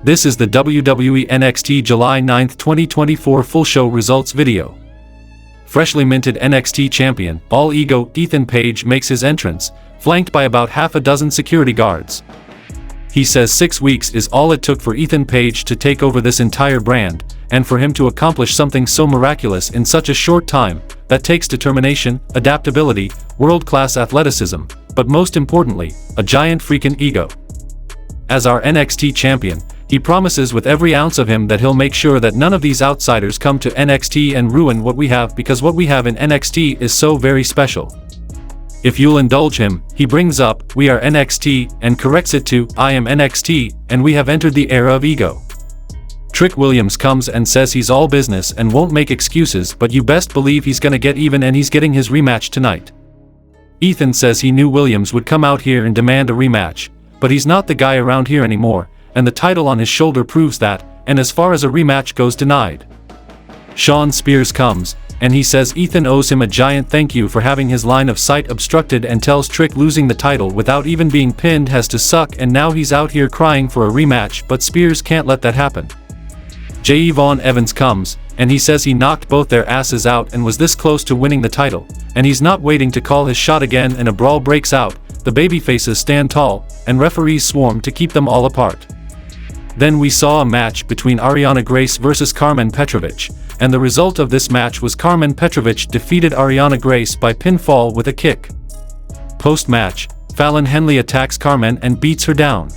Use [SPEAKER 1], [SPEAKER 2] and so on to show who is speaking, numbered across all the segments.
[SPEAKER 1] This is the WWE NXT July 9, 2024 full show results video. Freshly minted NXT champion, All Ego, Ethan Page makes his entrance, flanked by about half a dozen security guards. He says 6 weeks is all it took for Ethan Page to take over this entire brand, and for him to accomplish something so miraculous in such a short time, that takes determination, adaptability, world-class athleticism, but most importantly, a giant freaking ego. As our NXT champion, he promises with every ounce of him that he'll make sure that none of these outsiders come to NXT and ruin what we have, because what we have in NXT is so very special. If you'll indulge him, he brings up, "We are NXT," and corrects it to, "I am NXT, and we have entered the era of ego." Trick Williams comes and says he's all business and won't make excuses, but you best believe he's gonna get even, and he's getting his rematch tonight. Ethan says he knew Williams would come out here and demand a rematch, but he's not the guy around here anymore, and the title on his shoulder proves that, and as far as a rematch goes, denied. Shawn Spears comes, and he says Ethan owes him a giant thank you for having his line of sight obstructed, and tells Trick losing the title without even being pinned has to suck, and now he's out here crying for a rematch, but Spears can't let that happen. J-Vaughn Evans comes, and he says he knocked both their asses out and was this close to winning the title, and he's not waiting to call his shot again, and a brawl breaks out. The babyfaces stand tall, and referees swarm to keep them all apart. Then we saw a match between Ariana Grace versus Carmen Petrovic, and the result of this match was Carmen Petrovic defeated Ariana Grace by pinfall with a kick. Post-match, Fallon Henley attacks Carmen and beats her down.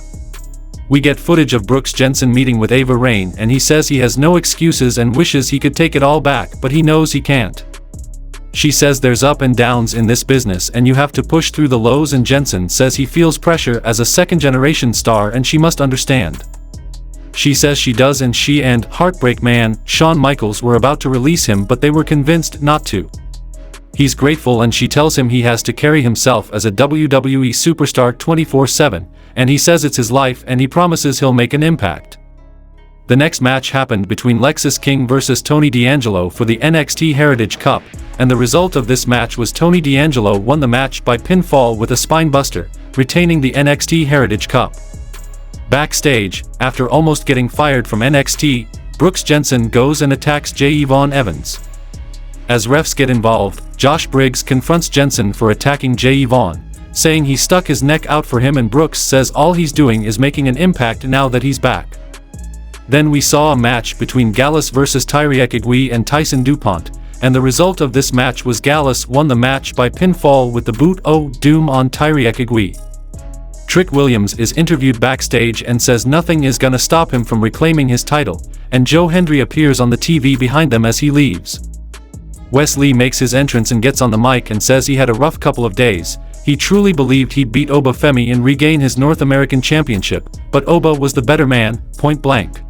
[SPEAKER 1] We get footage of Brooks Jensen meeting with Ava Raine, and he says he has no excuses and wishes he could take it all back, but he knows he can't. She says there's up and downs in this business and you have to push through the lows, and Jensen says he feels pressure as a second-generation star and she must understand. She says she does, and she and Heartbreak Man, Shawn Michaels, were about to release him, but they were convinced not to. He's grateful, and she tells him he has to carry himself as a WWE superstar 24/7, and he says it's his life, and he promises he'll make an impact. The next match happened between Lexis King versus Tony D'Angelo for the NXT Heritage Cup, and the result of this match was Tony D'Angelo won the match by pinfall with a spinebuster, retaining the NXT Heritage Cup. Backstage, after almost getting fired from NXT, Brooks Jensen goes and attacks J-Vaughn Evans. As refs get involved, Josh Briggs confronts Jensen for attacking J-Vaughn, saying he stuck his neck out for him, and Brooks says all he's doing is making an impact now that he's back. Then we saw a match between Gallus versus Tyree Ekigwe and Tyson DuPont, and the result of this match was Gallus won the match by pinfall with the boot o' doom on Tyree Ekigwe. Trick Williams is interviewed backstage and says nothing is gonna stop him from reclaiming his title, and Joe Hendry appears on the TV behind them as he leaves. Wes Lee makes his entrance and gets on the mic and says he had a rough couple of days. He truly believed he'd beat Oba Femi and regain his North American Championship, but Oba was the better man, point blank.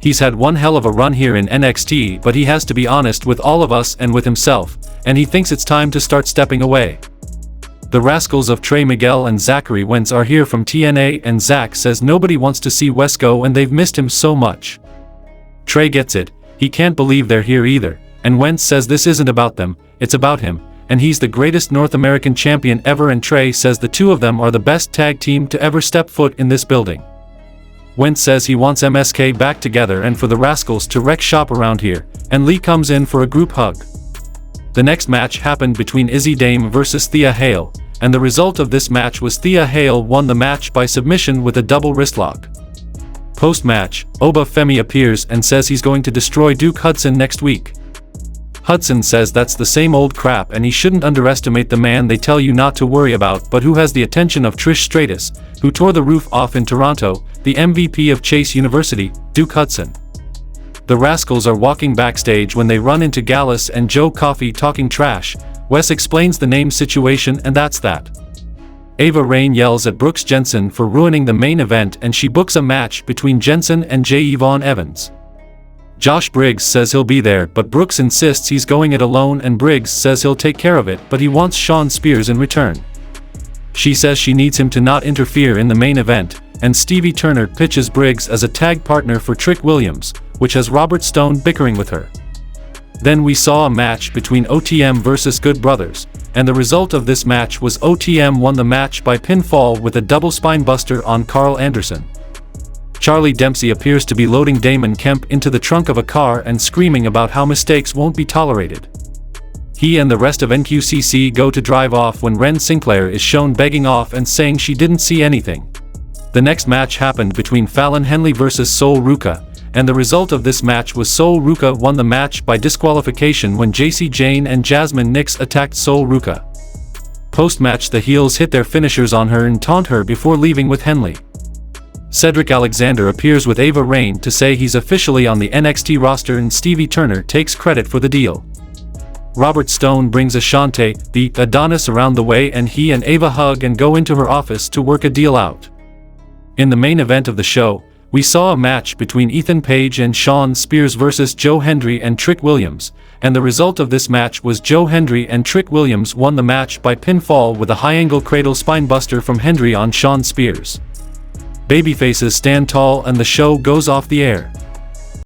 [SPEAKER 1] He's had one hell of a run here in NXT, but he has to be honest with all of us and with himself, and he thinks it's time to start stepping away. The Rascalz of Trey Miguel and Zachary Wentz are here from TNA, and Zach says nobody wants to see Wes go and they've missed him so much. Trey gets it, he can't believe they're here either, and Wentz says this isn't about them, it's about him, and he's the greatest North American champion ever, and Trey says the two of them are the best tag team to ever step foot in this building. Wentz says he wants MSK back together and for the Rascalz to wreck shop around here, and Lee comes in for a group hug. The next match happened between Izzy Dame versus Thea Hale, and the result of this match was Thea Hale won the match by submission with a double wristlock. Post-match, Oba Femi appears and says he's going to destroy Duke Hudson next week. Hudson says that's the same old crap, and he shouldn't underestimate the man they tell you not to worry about, but who has the attention of Trish Stratus, who tore the roof off in Toronto, the MVP of Chase University, Duke Hudson. The Rascalz are walking backstage when they run into Gallus and Joe Coffey talking trash. Wes explains the name situation, and that's that. Ava Raine yells at Brooks Jensen for ruining the main event, and she books a match between Jensen and J-Vaughn Evans. Josh Briggs says he'll be there, but Brooks insists he's going it alone, and Briggs says he'll take care of it, but he wants Shawn Spears in return. She says she needs him to not interfere in the main event, and Stevie Turner pitches Briggs as a tag partner for Trick Williams, which has Robert Stone bickering with her. Then we saw a match between OTM versus Good Brothers, and the result of this match was OTM won the match by pinfall with a double spinebuster on Carl Anderson. Charlie Dempsey appears to be loading Damon Kemp into the trunk of a car and screaming about how mistakes won't be tolerated. He and the rest of NQCC go to drive off when Ren Sinclair is shown begging off and saying she didn't see anything. The next match happened between Fallon Henley vs Sol Ruca, and the result of this match was Sol Ruca won the match by disqualification when JC Jane and Jasmine Nix attacked Sol Ruca. Post-match, the heels hit their finishers on her and taunt her before leaving with Henley. Cedric Alexander appears with Ava Raine to say he's officially on the NXT roster, and Stevie Turner takes credit for the deal. Robert Stone brings Ashante, the Adonis, around the way, and he and Ava hug and go into her office to work a deal out. In the main event of the show, we saw a match between Ethan Page and Shawn Spears vs Joe Hendry and Trick Williams, and the result of this match was Joe Hendry and Trick Williams won the match by pinfall with a high-angle cradle spinebuster from Hendry on Shawn Spears. Babyfaces stand tall and the show goes off the air.